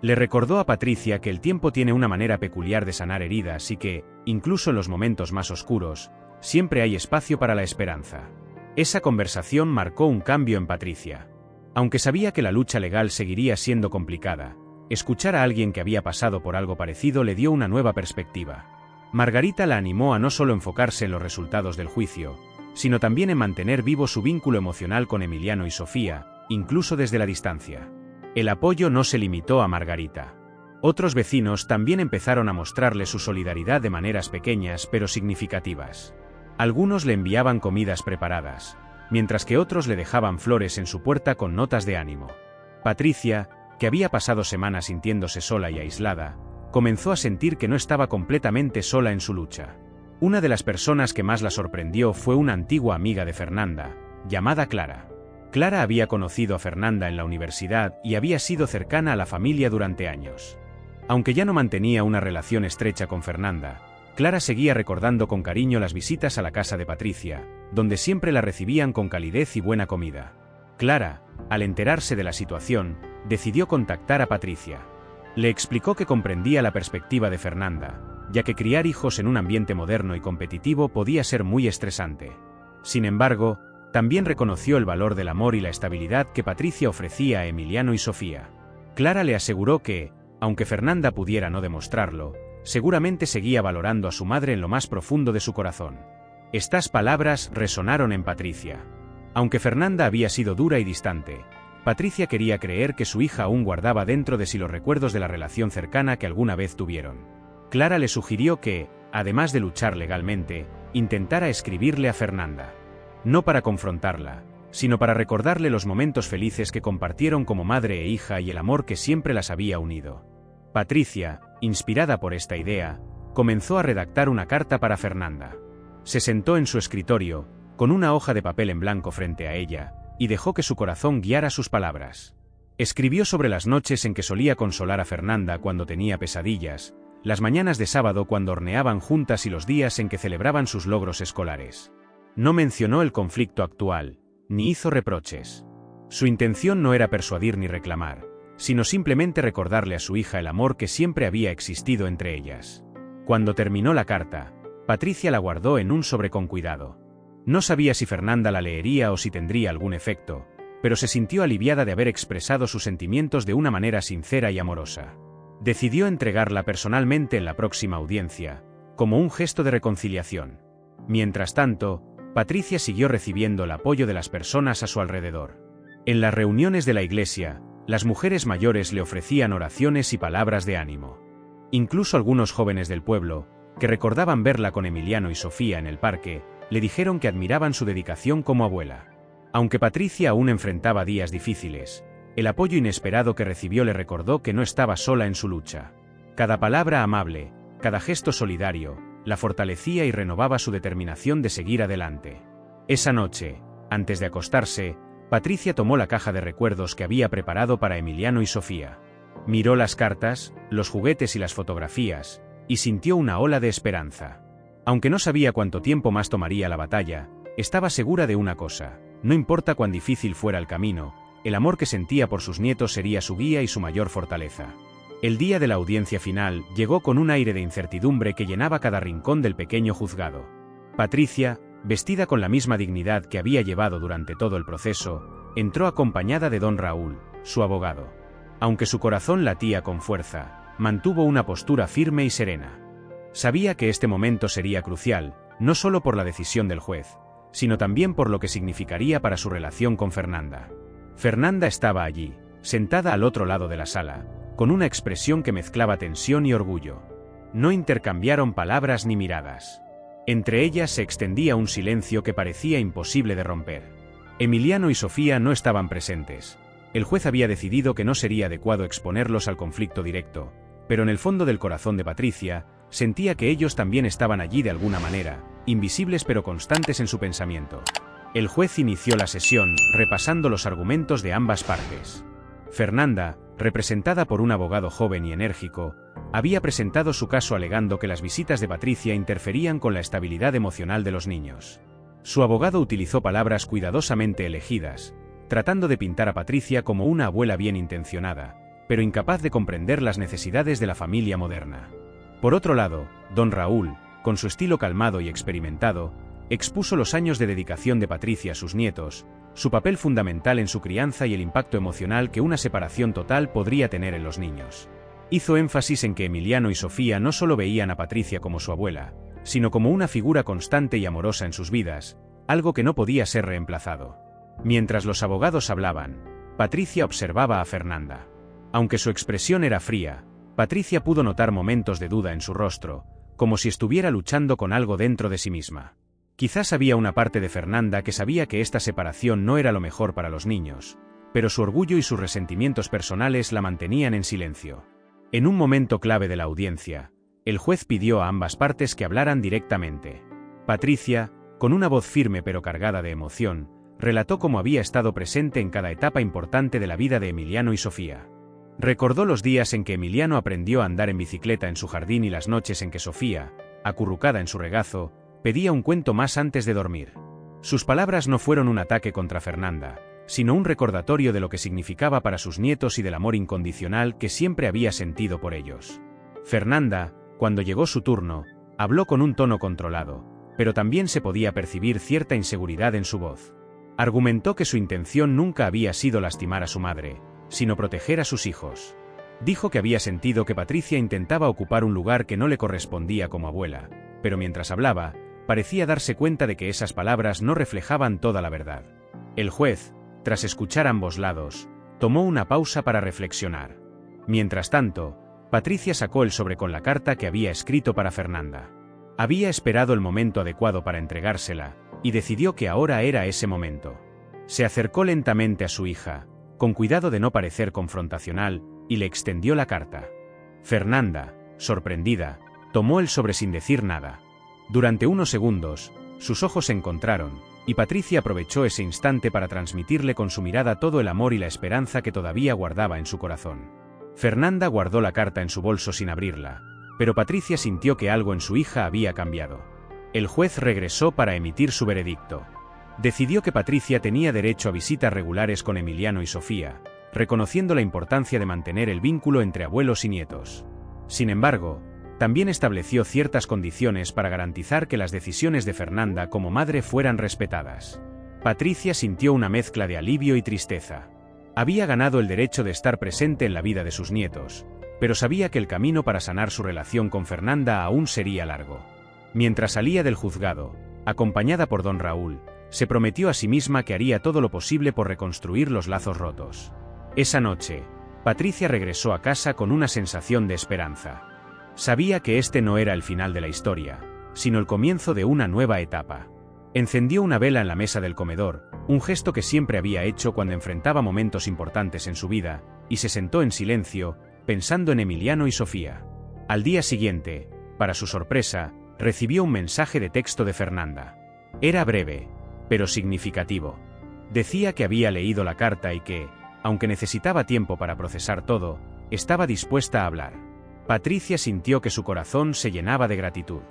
Le recordó a Patricia que el tiempo tiene una manera peculiar de sanar heridas y que, incluso en los momentos más oscuros, siempre hay espacio para la esperanza. Esa conversación marcó un cambio en Patricia. Aunque sabía que la lucha legal seguiría siendo complicada, escuchar a alguien que había pasado por algo parecido le dio una nueva perspectiva. Margarita la animó a no solo enfocarse en los resultados del juicio, sino también en mantener vivo su vínculo emocional con Emiliano y Sofía, incluso desde la distancia. El apoyo no se limitó a Margarita. Otros vecinos también empezaron a mostrarle su solidaridad de maneras pequeñas pero significativas. Algunos le enviaban comidas preparadas, mientras que otros le dejaban flores en su puerta con notas de ánimo. Patricia, que había pasado semanas sintiéndose sola y aislada, comenzó a sentir que no estaba completamente sola en su lucha. Una de las personas que más la sorprendió fue una antigua amiga de Fernanda, llamada Clara. Clara había conocido a Fernanda en la universidad y había sido cercana a la familia durante años. Aunque ya no mantenía una relación estrecha con Fernanda, Clara seguía recordando con cariño las visitas a la casa de Patricia, donde siempre la recibían con calidez y buena comida. Clara, al enterarse de la situación, decidió contactar a Patricia. Le explicó que comprendía la perspectiva de Fernanda, ya que criar hijos en un ambiente moderno y competitivo podía ser muy estresante. Sin embargo, también reconoció el valor del amor y la estabilidad que Patricia ofrecía a Emiliano y Sofía. Clara le aseguró que, aunque Fernanda pudiera no demostrarlo, seguramente seguía valorando a su madre en lo más profundo de su corazón. Estas palabras resonaron en Patricia. Aunque Fernanda había sido dura y distante, Patricia quería creer que su hija aún guardaba dentro de sí los recuerdos de la relación cercana que alguna vez tuvieron. Clara le sugirió que, además de luchar legalmente, intentara escribirle a Fernanda. No para confrontarla, sino para recordarle los momentos felices que compartieron como madre e hija y el amor que siempre las había unido. Patricia, inspirada por esta idea, comenzó a redactar una carta para Fernanda. Se sentó en su escritorio, con una hoja de papel en blanco frente a ella, y dejó que su corazón guiara sus palabras. Escribió sobre las noches en que solía consolar a Fernanda cuando tenía pesadillas, las mañanas de sábado cuando horneaban juntas y los días en que celebraban sus logros escolares. No mencionó el conflicto actual, ni hizo reproches. Su intención no era persuadir ni reclamar, sino simplemente recordarle a su hija el amor que siempre había existido entre ellas. Cuando terminó la carta, Patricia la guardó en un sobre con cuidado. No sabía si Fernanda la leería o si tendría algún efecto, pero se sintió aliviada de haber expresado sus sentimientos de una manera sincera y amorosa. Decidió entregarla personalmente en la próxima audiencia, como un gesto de reconciliación. Mientras tanto, Patricia siguió recibiendo el apoyo de las personas a su alrededor. En las reuniones de la iglesia, las mujeres mayores le ofrecían oraciones y palabras de ánimo. Incluso algunos jóvenes del pueblo, que recordaban verla con Emiliano y Sofía en el parque, le dijeron que admiraban su dedicación como abuela. Aunque Patricia aún enfrentaba días difíciles, el apoyo inesperado que recibió le recordó que no estaba sola en su lucha. Cada palabra amable, cada gesto solidario, la fortalecía y renovaba su determinación de seguir adelante. Esa noche, antes de acostarse, Patricia tomó la caja de recuerdos que había preparado para Emiliano y Sofía. Miró las cartas, los juguetes y las fotografías, y sintió una ola de esperanza. Aunque no sabía cuánto tiempo más tomaría la batalla, estaba segura de una cosa: no importa cuán difícil fuera el camino, el amor que sentía por sus nietos sería su guía y su mayor fortaleza. El día de la audiencia final llegó con un aire de incertidumbre que llenaba cada rincón del pequeño juzgado. Patricia, vestida con la misma dignidad que había llevado durante todo el proceso, entró acompañada de don Raúl, su abogado. Aunque su corazón latía con fuerza, mantuvo una postura firme y serena. Sabía que este momento sería crucial, no solo por la decisión del juez, sino también por lo que significaría para su relación con Fernanda. Fernanda estaba allí, sentada al otro lado de la sala, con una expresión que mezclaba tensión y orgullo. No intercambiaron palabras ni miradas. Entre ellas se extendía un silencio que parecía imposible de romper. Emiliano y Sofía no estaban presentes. El juez había decidido que no sería adecuado exponerlos al conflicto directo, pero en el fondo del corazón de Patricia, sentía que ellos también estaban allí de alguna manera, invisibles pero constantes en su pensamiento. El juez inició la sesión, repasando los argumentos de ambas partes. Fernanda, representada por un abogado joven y enérgico, había presentado su caso alegando que las visitas de Patricia interferían con la estabilidad emocional de los niños. Su abogado utilizó palabras cuidadosamente elegidas, tratando de pintar a Patricia como una abuela bien intencionada, pero incapaz de comprender las necesidades de la familia moderna. Por otro lado, don Raúl, con su estilo calmado y experimentado, expuso los años de dedicación de Patricia a sus nietos, su papel fundamental en su crianza y el impacto emocional que una separación total podría tener en los niños. Hizo énfasis en que Emiliano y Sofía no solo veían a Patricia como su abuela, sino como una figura constante y amorosa en sus vidas, algo que no podía ser reemplazado. Mientras los abogados hablaban, Patricia observaba a Fernanda. Aunque su expresión era fría, Patricia pudo notar momentos de duda en su rostro, como si estuviera luchando con algo dentro de sí misma. Quizás había una parte de Fernanda que sabía que esta separación no era lo mejor para los niños, pero su orgullo y sus resentimientos personales la mantenían en silencio. En un momento clave de la audiencia, el juez pidió a ambas partes que hablaran directamente. Patricia, con una voz firme pero cargada de emoción, relató cómo había estado presente en cada etapa importante de la vida de Emiliano y Sofía. Recordó los días en que Emiliano aprendió a andar en bicicleta en su jardín y las noches en que Sofía, acurrucada en su regazo, pedía un cuento más antes de dormir. Sus palabras no fueron un ataque contra Fernanda, sino un recordatorio de lo que significaba para sus nietos y del amor incondicional que siempre había sentido por ellos. Fernanda, Cuando llegó su turno, habló con un tono controlado, pero también se podía percibir cierta inseguridad en su voz. Argumentó que su intención nunca había sido lastimar a su madre, sino proteger a sus hijos. Dijo que había sentido que Patricia intentaba ocupar un lugar que no le correspondía como abuela, pero mientras hablaba, parecía darse cuenta de que esas palabras no reflejaban toda la verdad. El juez, tras escuchar ambos lados, tomó una pausa para reflexionar. Mientras tanto, Patricia sacó el sobre con la carta que había escrito para Fernanda. Había esperado el momento adecuado para entregársela, y decidió que ahora era ese momento. Se acercó lentamente a su hija, con cuidado de no parecer confrontacional, y le extendió la carta. Fernanda, sorprendida, tomó el sobre sin decir nada. Durante unos segundos, sus ojos se encontraron, y Patricia aprovechó ese instante para transmitirle con su mirada todo el amor y la esperanza que todavía guardaba en su corazón. Fernanda guardó la carta en su bolso sin abrirla, pero Patricia sintió que algo en su hija había cambiado. El juez regresó para emitir su veredicto. Decidió que Patricia tenía derecho a visitas regulares con Emiliano y Sofía, reconociendo la importancia de mantener el vínculo entre abuelos y nietos. Sin embargo, también estableció ciertas condiciones para garantizar que las decisiones de Fernanda como madre fueran respetadas. Patricia sintió una mezcla de alivio y tristeza. Había ganado el derecho de estar presente en la vida de sus nietos, pero sabía que el camino para sanar su relación con Fernanda aún sería largo. Mientras salía del juzgado, acompañada por don Raúl, se prometió a sí misma que haría todo lo posible por reconstruir los lazos rotos. Esa noche, Patricia regresó a casa con una sensación de esperanza. Sabía que este no era el final de la historia, sino el comienzo de una nueva etapa. Encendió una vela en la mesa del comedor, un gesto que siempre había hecho cuando enfrentaba momentos importantes en su vida, y se sentó en silencio, pensando en Emiliano y Sofía. Al día siguiente, para su sorpresa, recibió un mensaje de texto de Fernanda. Era breve, pero significativo. Decía que había leído la carta y que, aunque necesitaba tiempo para procesar todo, estaba dispuesta a hablar. Patricia sintió que su corazón se llenaba de gratitud.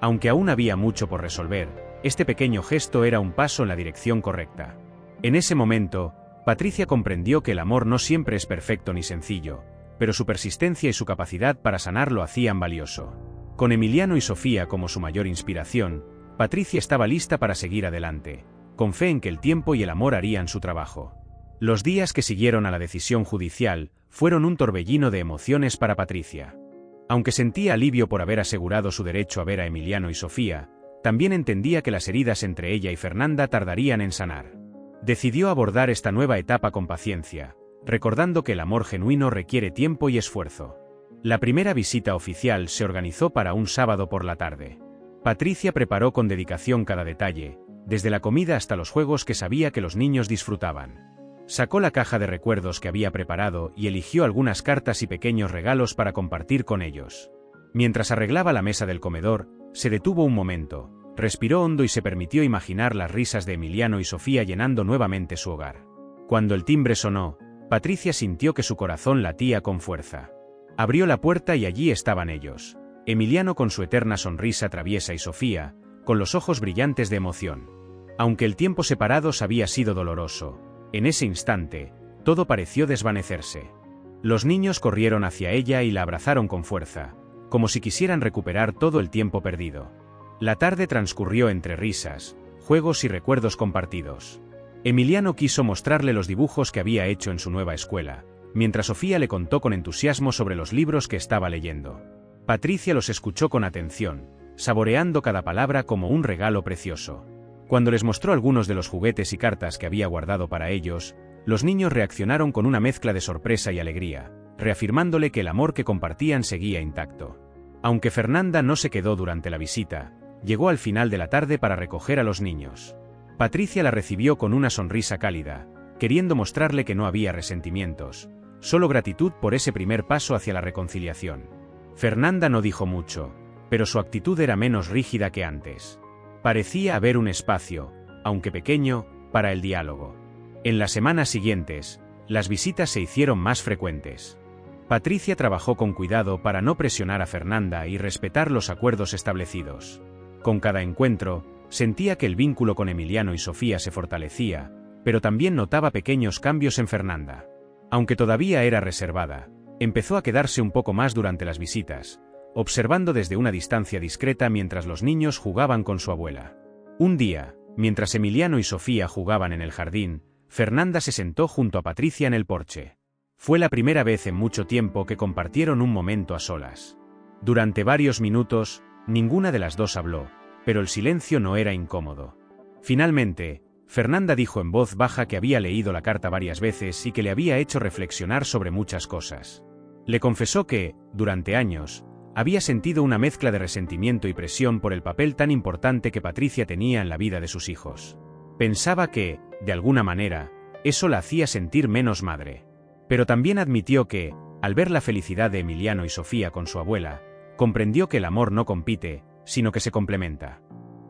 Aunque aún había mucho por resolver, este pequeño gesto era un paso en la dirección correcta. En ese momento, Patricia comprendió que el amor no siempre es perfecto ni sencillo, pero su persistencia y su capacidad para sanar lo hacían valioso. Con Emiliano y Sofía como su mayor inspiración, Patricia estaba lista para seguir adelante, con fe en que el tiempo y el amor harían su trabajo. Los días que siguieron a la decisión judicial fueron un torbellino de emociones para Patricia. Aunque sentía alivio por haber asegurado su derecho a ver a Emiliano y Sofía, también entendía que las heridas entre ella y Fernanda tardarían en sanar. Decidió abordar esta nueva etapa con paciencia, recordando que el amor genuino requiere tiempo y esfuerzo. La primera visita oficial se organizó para un sábado por la tarde. Patricia preparó con dedicación cada detalle, desde la comida hasta los juegos que sabía que los niños disfrutaban. Sacó la caja de recuerdos que había preparado y eligió algunas cartas y pequeños regalos para compartir con ellos. Mientras arreglaba la mesa del comedor, se detuvo un momento, respiró hondo y se permitió imaginar las risas de Emiliano y Sofía llenando nuevamente su hogar. Cuando el timbre sonó, Patricia sintió que su corazón latía con fuerza. Abrió la puerta y allí estaban ellos, Emiliano con su eterna sonrisa traviesa y Sofía, con los ojos brillantes de emoción. Aunque el tiempo separados había sido doloroso, en ese instante, todo pareció desvanecerse. Los niños corrieron hacia ella y la abrazaron con fuerza, como si quisieran recuperar todo el tiempo perdido. La tarde transcurrió entre risas, juegos y recuerdos compartidos. Emiliano quiso mostrarle los dibujos que había hecho en su nueva escuela, mientras Sofía le contó con entusiasmo sobre los libros que estaba leyendo. Patricia los escuchó con atención, saboreando cada palabra como un regalo precioso. Cuando les mostró algunos de los juguetes y cartas que había guardado para ellos, los niños reaccionaron con una mezcla de sorpresa y alegría, reafirmándole que el amor que compartían seguía intacto. Aunque Fernanda no se quedó durante la visita, llegó al final de la tarde para recoger a los niños. Patricia la recibió con una sonrisa cálida, queriendo mostrarle que no había resentimientos, solo gratitud por ese primer paso hacia la reconciliación. Fernanda no dijo mucho, pero su actitud era menos rígida que antes. Parecía haber un espacio, aunque pequeño, para el diálogo. En las semanas siguientes, las visitas se hicieron más frecuentes. Patricia trabajó con cuidado para no presionar a Fernanda y respetar los acuerdos establecidos. Con cada encuentro, sentía que el vínculo con Emiliano y Sofía se fortalecía, pero también notaba pequeños cambios en Fernanda. Aunque todavía era reservada, empezó a quedarse un poco más durante las visitas, observando desde una distancia discreta mientras los niños jugaban con su abuela. Un día, mientras Emiliano y Sofía jugaban en el jardín, Fernanda se sentó junto a Patricia en el porche. Fue la primera vez en mucho tiempo que compartieron un momento a solas. Durante varios minutos, ninguna de las dos habló, pero el silencio no era incómodo. Finalmente, Fernanda dijo en voz baja que había leído la carta varias veces y que le había hecho reflexionar sobre muchas cosas. Le confesó que, durante años, había sentido una mezcla de resentimiento y presión por el papel tan importante que Patricia tenía en la vida de sus hijos. Pensaba que, de alguna manera, eso la hacía sentir menos madre. Pero también admitió que, al ver la felicidad de Emiliano y Sofía con su abuela, comprendió que el amor no compite, sino que se complementa.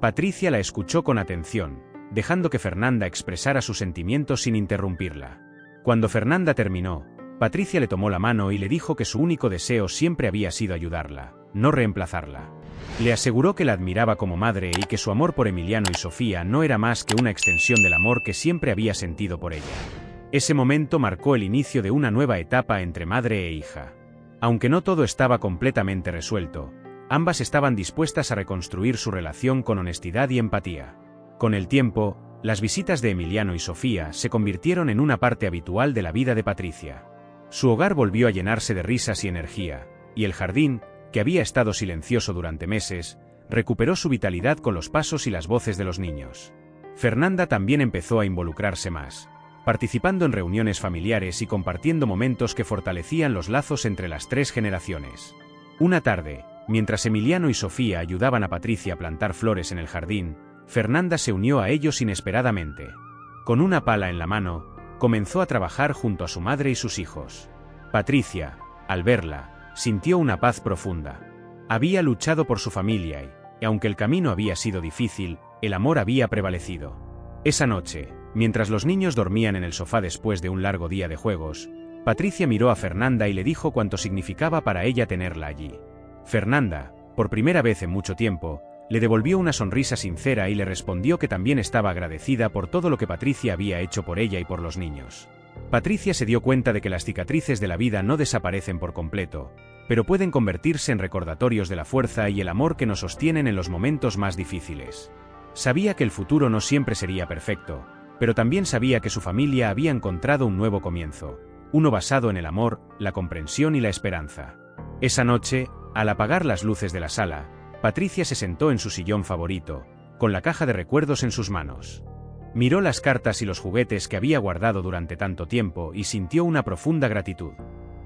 Patricia la escuchó con atención, dejando que Fernanda expresara sus sentimientos sin interrumpirla. Cuando Fernanda terminó, Patricia le tomó la mano y le dijo que su único deseo siempre había sido ayudarla, no reemplazarla. Le aseguró que la admiraba como madre y que su amor por Emiliano y Sofía no era más que una extensión del amor que siempre había sentido por ella. Ese momento marcó el inicio de una nueva etapa entre madre e hija. Aunque no todo estaba completamente resuelto, ambas estaban dispuestas a reconstruir su relación con honestidad y empatía. Con el tiempo, las visitas de Emiliano y Sofía se convirtieron en una parte habitual de la vida de Patricia. Su hogar volvió a llenarse de risas y energía, y el jardín, que había estado silencioso durante meses, recuperó su vitalidad con los pasos y las voces de los niños. Fernanda también empezó a involucrarse más, participando en reuniones familiares y compartiendo momentos que fortalecían los lazos entre las tres generaciones. Una tarde, mientras Emiliano y Sofía ayudaban a Patricia a plantar flores en el jardín, Fernanda se unió a ellos inesperadamente. Con una pala en la mano, comenzó a trabajar junto a su madre y sus hijos. Patricia, al verla, sintió una paz profunda. Había luchado por su familia y, aunque el camino había sido difícil, el amor había prevalecido. Esa noche, mientras los niños dormían en el sofá después de un largo día de juegos, Patricia miró a Fernanda y le dijo cuánto significaba para ella tenerla allí. Fernanda, por primera vez en mucho tiempo, le devolvió una sonrisa sincera y le respondió que también estaba agradecida por todo lo que Patricia había hecho por ella y por los niños. Patricia se dio cuenta de que las cicatrices de la vida no desaparecen por completo, pero pueden convertirse en recordatorios de la fuerza y el amor que nos sostienen en los momentos más difíciles. Sabía que el futuro no siempre sería perfecto, pero también sabía que su familia había encontrado un nuevo comienzo, uno basado en el amor, la comprensión y la esperanza. Esa noche, al apagar las luces de la sala, Patricia se sentó en su sillón favorito, con la caja de recuerdos en sus manos. Miró las cartas y los juguetes que había guardado durante tanto tiempo y sintió una profunda gratitud.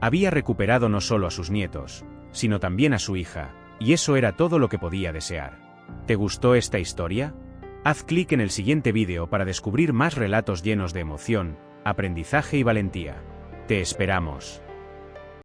Había recuperado no solo a sus nietos, sino también a su hija, y eso era todo lo que podía desear. ¿Te gustó esta historia? Haz clic en el siguiente vídeo para descubrir más relatos llenos de emoción, aprendizaje y valentía. Te esperamos.